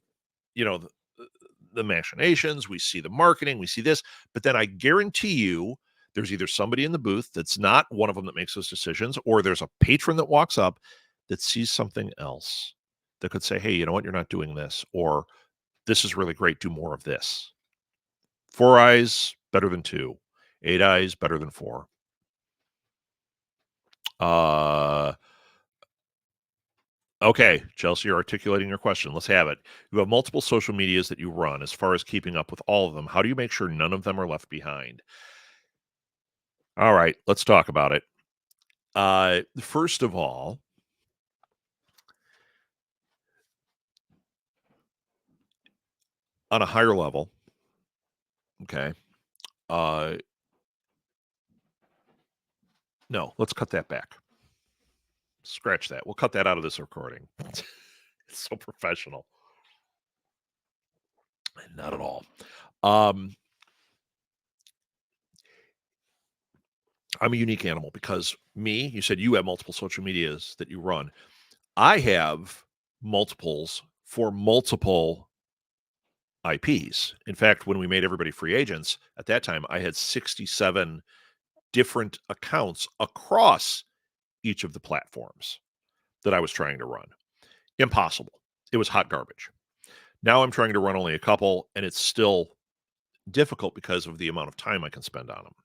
you know, the, the machinations, we see the marketing, we see this, but then I guarantee you there's either somebody in the booth that's not one of them that makes those decisions, or there's a patron that walks up that sees something else that could say, "Hey, you know what? You're not doing this," or "This is really great. Do more of this." 4 eyes better than 2. 8 eyes better than 4. Uh, okay, Chelsea, you're articulating your question. Let's have it. You have multiple social medias that you run. As far as keeping up with all of them, how do you make sure none of them are left behind? All right, let's talk about it. First of all, on a higher level, okay. Uh, no, let's cut that back. Scratch that. We'll cut that out of this recording. It's so professional. Not at all. Um, I'm a unique animal because you said you have multiple social medias that you run. I have multiples for multiple IPs. In fact, when we made everybody free agents, at that time, I had 67 different accounts across each of the platforms that I was trying to run. Impossible. It was hot garbage. Now I'm trying to run only a couple, and it's still difficult because of the amount of time I can spend on them.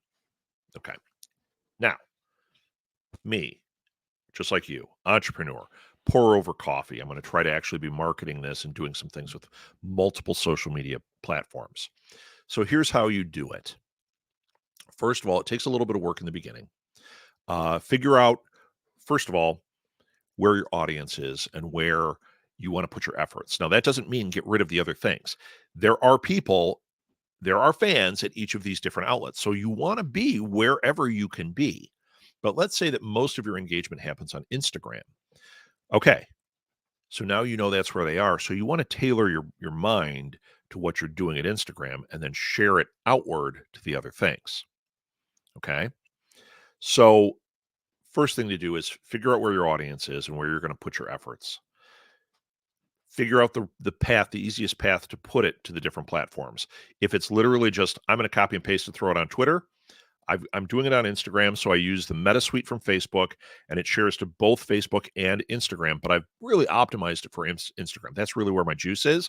Okay. Now, me, just like you, entrepreneur, pour over coffee. I'm going to try to actually be marketing this and doing some things with multiple social media platforms. So here's how you do it. First of all, it takes a little bit of work in the beginning. Figure out, first of all, where your audience is and where you want to put your efforts. Now, that doesn't mean get rid of the other things. There are fans at each of these different outlets. So you want to be wherever you can be. But let's say that most of your engagement happens on Instagram. Okay. So now you know that's where they are. So you want to tailor your mind to what you're doing at Instagram and then share it outward to the other things. Okay. So first thing to do is figure out where your audience is and where you're going to put your efforts. Figure out the easiest path to put it to the different platforms. If it's literally just, I'm going to copy and paste and throw it on Twitter, I'm doing it on Instagram, so I use the Meta Suite from Facebook, and it shares to both Facebook and Instagram, but I've really optimized it for Instagram. That's really where my juice is.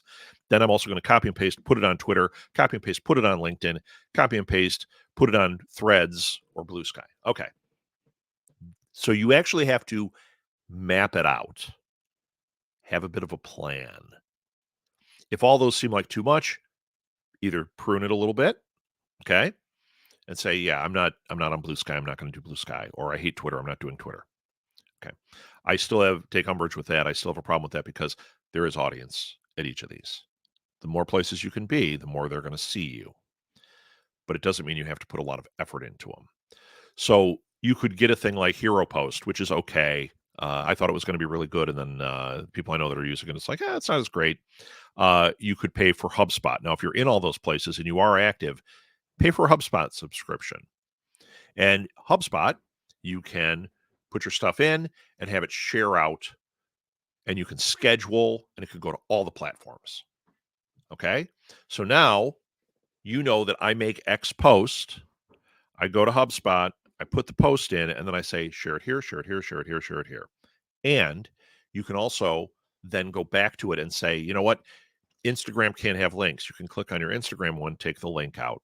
Then I'm also going to copy and paste, put it on Twitter, copy and paste, put it on LinkedIn, copy and paste, put it on Threads or Blue Sky. Okay. So you actually have to map it out, have a bit of a plan. If all those seem like too much, either prune it a little bit, okay, and say, yeah, I'm not on Blue Sky. I'm not going to do Blue Sky. Or I hate Twitter. I'm not doing Twitter. Okay. I still take umbrage with that. I still have a problem with that because there is audience at each of these. The more places you can be, the more they're going to see you. But it doesn't mean you have to put a lot of effort into them. So you could get a thing like Hero Post, which is okay. I thought it was going to be really good, and then people I know that are using it, it's like, it's not as great. You could pay for HubSpot. Now, if you're in all those places and you are active, pay for a HubSpot subscription. And HubSpot, you can put your stuff in and have it share out, and you can schedule, and it could go to all the platforms. Okay. So now you know that I make X post. I go to HubSpot, I put the post in, and then I say, share it here, share it here, share it here, share it here. And you can also then go back to it and say, you know what? Instagram can't have links. You can click on your Instagram one, take the link out.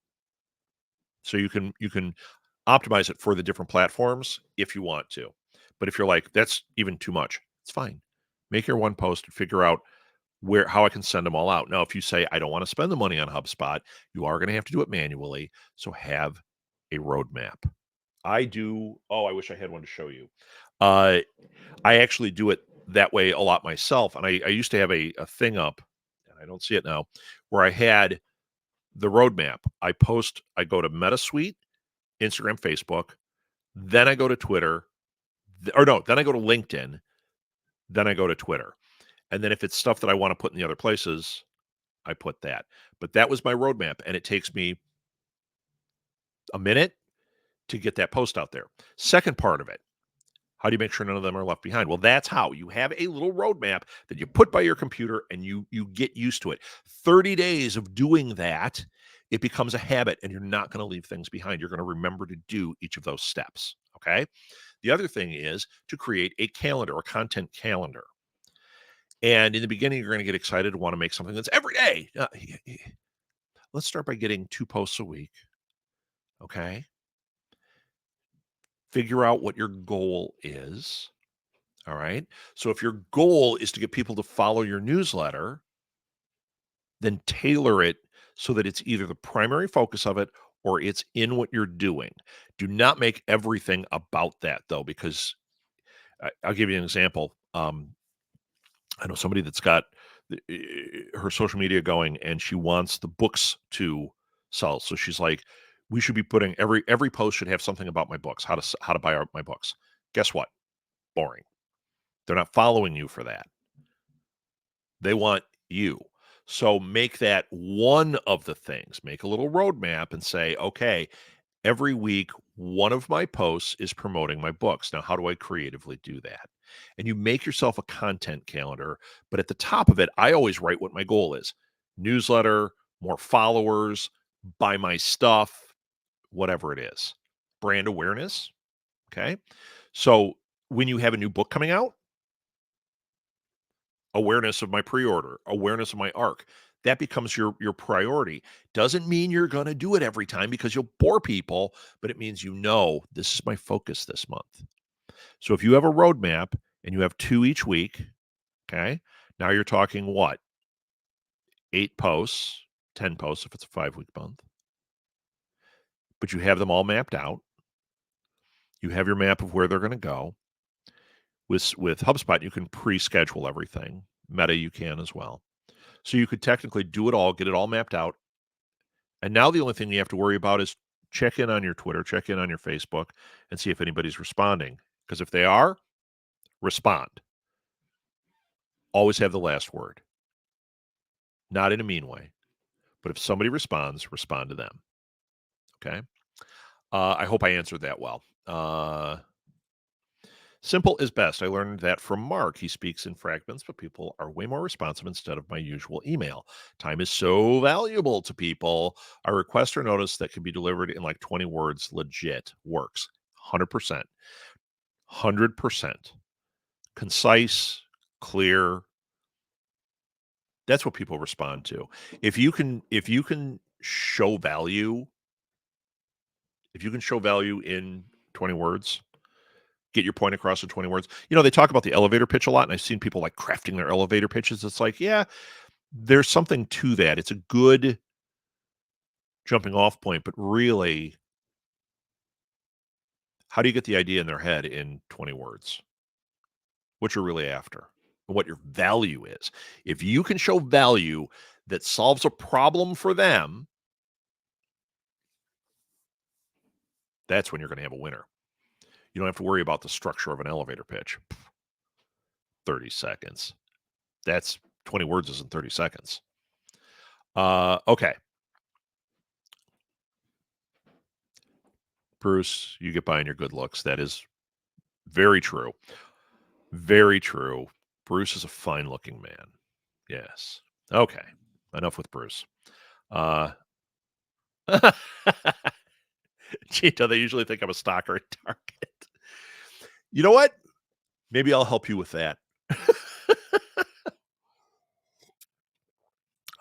So you can optimize it for the different platforms if you want to. But if you're like, that's even too much, it's fine. Make your one post and figure out how I can send them all out. Now, if you say I don't want to spend the money on HubSpot, you are going to have to do it manually. So have a roadmap. I do. Oh, I wish I had one to show you. Uh, I actually do it that way a lot myself. And I used to have a thing up, and I don't see it now, where I had the roadmap. I go to MetaSuite, Instagram, Facebook, then I go to Twitter, or no, then I go to LinkedIn, then I go to Twitter. And then if it's stuff that I want to put in the other places, I put that. But that was my roadmap, and it takes me a minute to get that post out there. Second part of it, how do you make sure none of them are left behind? Well, that's how you have a little roadmap that you put by your computer, and you get used to it. 30 days of doing that, it becomes a habit, and you're not going to leave things behind. You're going to remember to do each of those steps. Okay. The other thing is to create a calendar, a content calendar. And in the beginning, you're going to get excited to want to make something that's every day. Let's start by getting 2 posts a week. Okay. Figure out what your goal is. All right. So if your goal is to get people to follow your newsletter, then tailor it so that it's either the primary focus of it or it's in what you're doing. Do not make everything about that, though, because I'll give you an example. I know somebody that's got her social media going, and she wants the books to sell. So she's like, we should be putting every post should have something about my books, how to buy my books. Guess what? Boring. They're not following you for that. They want you. So make that one of the things. Make a little roadmap and say, okay, every week, one of my posts is promoting my books. Now, how do I creatively do that? And you make yourself a content calendar, but at the top of it, I always write what my goal is: newsletter, more followers, buy my stuff, whatever it is. Brand awareness. Okay. So when you have a new book coming out, awareness of my pre-order, awareness of my arc, that becomes your priority. Doesn't mean you're going to do it every time because you'll bore people, but it means this is my focus this month. So if you have a roadmap and you have 2 each week, okay, now you're talking what? 8 posts, 10 posts if it's a 5-week month. But you have them all mapped out. You have your map of where they're going to go. With HubSpot, you can pre-schedule everything. Meta, you can as well. So you could technically do it all, get it all mapped out. And now the only thing you have to worry about is check in on your Twitter, check in on your Facebook, and see if anybody's responding. Because if they are, respond. Always have the last word. Not in a mean way, but if somebody responds, respond to them. Okay. I hope I answered that well. Simple is best. I learned that from Mark. He speaks in fragments, but people are way more responsive instead of my usual email. Time is so valuable to people. A request or notice that can be delivered in like 20 words legit works. 100%. 100%. Concise, clear. That's what people respond to. If you can show value, if you can show value in 20 words, get your point across in 20 words. They talk about the elevator pitch a lot, and I've seen people like crafting their elevator pitches. It's like, yeah, there's something to that. It's a good jumping off point, but really, how do you get the idea in their head in 20 words? What you're really after and what your value is. If you can show value that solves a problem for them, that's when you're going to have a winner. You don't have to worry about the structure of an elevator pitch. 30 seconds. That's 20 words isn't 30 seconds. Okay. Bruce, you get by on your good looks. That is very true. Very true. Bruce is a fine-looking man. Yes. Okay. Enough with Bruce. Cheeto, they usually think I'm a stalker at Target. You know what? Maybe I'll help you with that.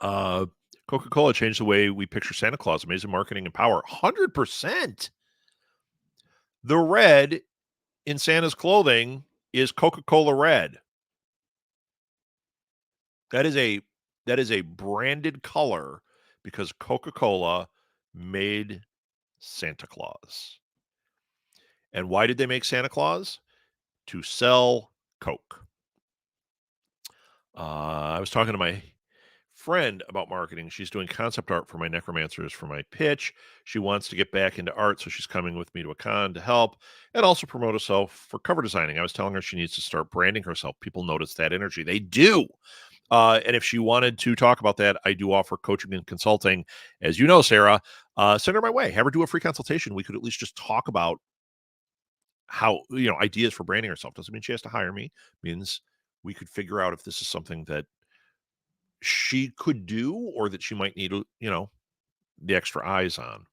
uh, Coca-Cola changed the way we picture Santa Claus. Amazing marketing and power. 100%. The red in Santa's clothing is Coca-Cola red. That is a branded color because Coca-Cola made Santa Claus. And why did they make Santa Claus? To sell Coke. I was talking to my friend about marketing. She's doing concept art for my necromancers for my pitch. She wants to get back into art, so she's coming with me to a con to help and also promote herself for cover designing. I was telling her she needs to start branding herself. People notice that energy. They do. And if she wanted to talk about that, I do offer coaching and consulting. As you know, Sarah, send her my way. Have her do a free consultation. We could at least just talk about how, ideas for branding herself. Doesn't mean she has to hire me. Means we could figure out if this is something that she could do or that she might need, the extra eyes on.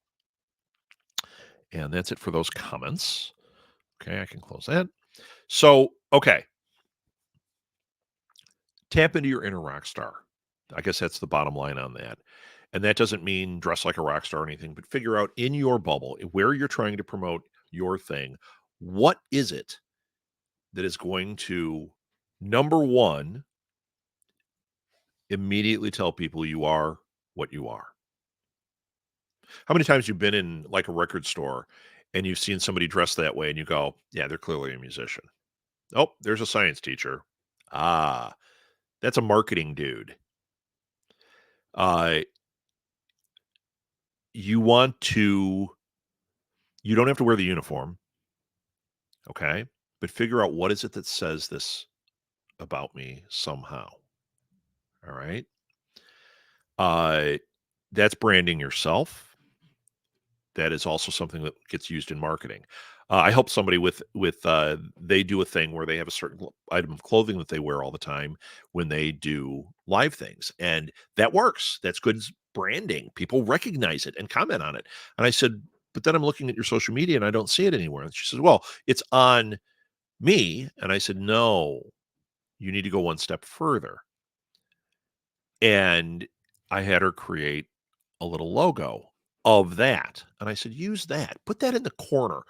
And that's it for those comments. Okay, I can close that. So, okay. Tap into your inner rock star. I guess that's the bottom line on that. And that doesn't mean dress like a rock star or anything, but figure out in your bubble where you're trying to promote your thing. What is it that is going to, number one, immediately tell people you are what you are? How many times you've been in like a record store and you've seen somebody dressed that way and you go, yeah, they're clearly a musician. Oh, there's a science teacher. Ah, that's a marketing dude. Uh, you want to, you don't have to wear the uniform. Okay. But figure out what is it that says this about me somehow. All right. Uh, that's branding yourself. That is also something that gets used in marketing. I help somebody with they do a thing where they have a certain item of clothing that they wear all the time when they do live things, and that works. That's good branding. People recognize it and comment on it. And I said, but then I'm looking at your social media and I don't see it anywhere. And she says, well, it's on me. And I said, no, you need to go one step further. And I had her create a little logo of that. And I said, use that. Put that in the corner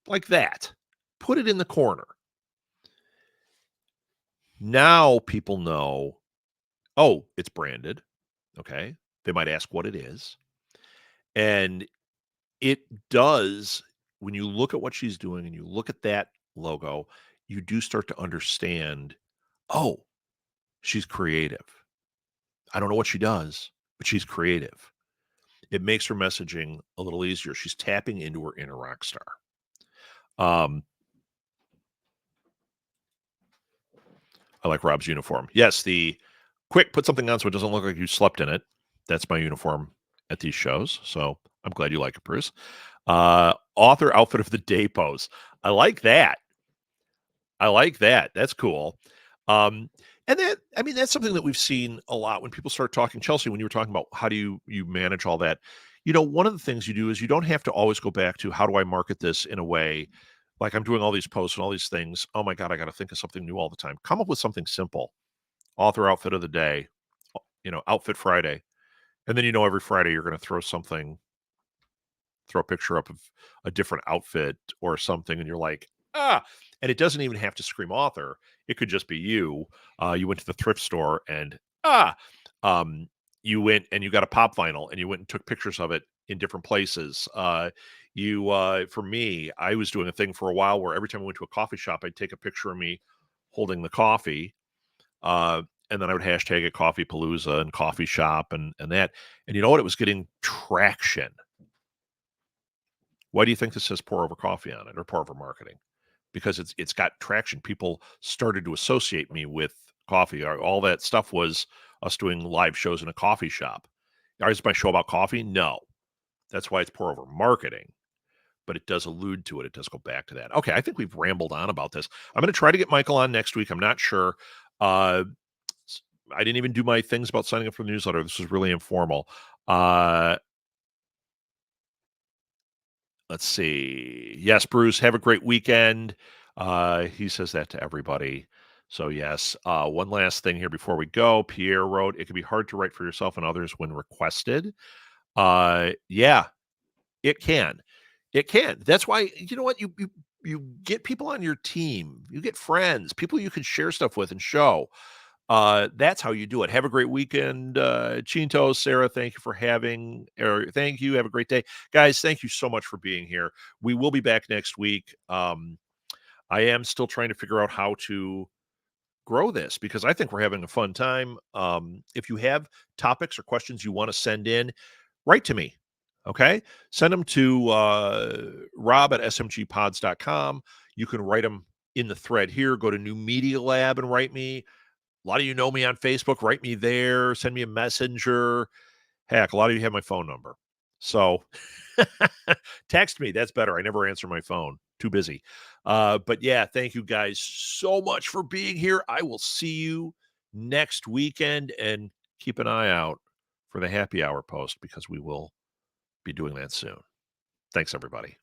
like that. Put it in the corner. Now people know, oh, it's branded. Okay. They might ask what it is. And it does, when you look at what she's doing and you look at that logo, you do start to understand, oh, she's creative. I don't know what she does, but she's creative. It makes her messaging a little easier. She's tapping into her inner rock star. Um, I like Rob's uniform. Yes, the quick put something on so it doesn't look like you slept in it. That's my uniform at these shows. So I'm glad you like it, Bruce. Author outfit of the day pose. I like that. I like that. That's cool. Um, and that, I mean, that's something that we've seen a lot when people start talking. Chelsea, when you were talking about how do you manage all that, one of the things you do is you don't have to always go back to how do I market this in a way like I'm doing all these posts and all these things. Oh my God, I got to think of something new all the time. Come up with something simple. Author outfit of the day, outfit Friday. And then, every Friday you're going to throw a picture up of a different outfit or something. And you're like, and it doesn't even have to scream author. It could just be you. You went to the thrift store and, you went and you got a pop vinyl and you went and took pictures of it in different places. For me, I was doing a thing for a while where every time I went to a coffee shop, I'd take a picture of me holding the coffee. And then I would hashtag it Coffee Palooza and coffee shop and that. And you know what? It was getting traction. Why do you think this says pour over coffee on it or pour over marketing? because it's got traction. People started to associate me with coffee. All that stuff was us doing live shows in a coffee shop. Is my show about coffee? No. That's why it's pour over marketing, but it does allude to it. It does go back to that. Okay, I think we've rambled on about this. I'm going to try to get Michael on next week. I'm not sure. Uh, I didn't even do my things about signing up for the newsletter. This was really informal. Let's see. Yes, Bruce, have a great weekend. He says that to everybody. So, yes. One last thing here before we go. Pierre wrote, it can be hard to write for yourself and others when requested. Yeah, it can. It can. That's why, you know what? You get people on your team. You get friends, people you can share stuff with and show. That's how you do it. Have a great weekend. Chinto, Sarah, thank you for thank you. Have a great day. Guys, thank you so much for being here. We will be back next week. I am still trying to figure out how to grow this because I think we're having a fun time. If you have topics or questions you want to send in, write to me. Okay. Send them to rob at smgpods.com. You can write them in the thread here. Go to New Media Lab and write me. A lot of you know me on Facebook. Write me there. Send me a messenger. Heck, a lot of you have my phone number. So text me. That's better. I never answer my phone. Too busy. But yeah, thank you guys so much for being here. I will see you next weekend and keep an eye out for the happy hour post because we will be doing that soon. Thanks, everybody.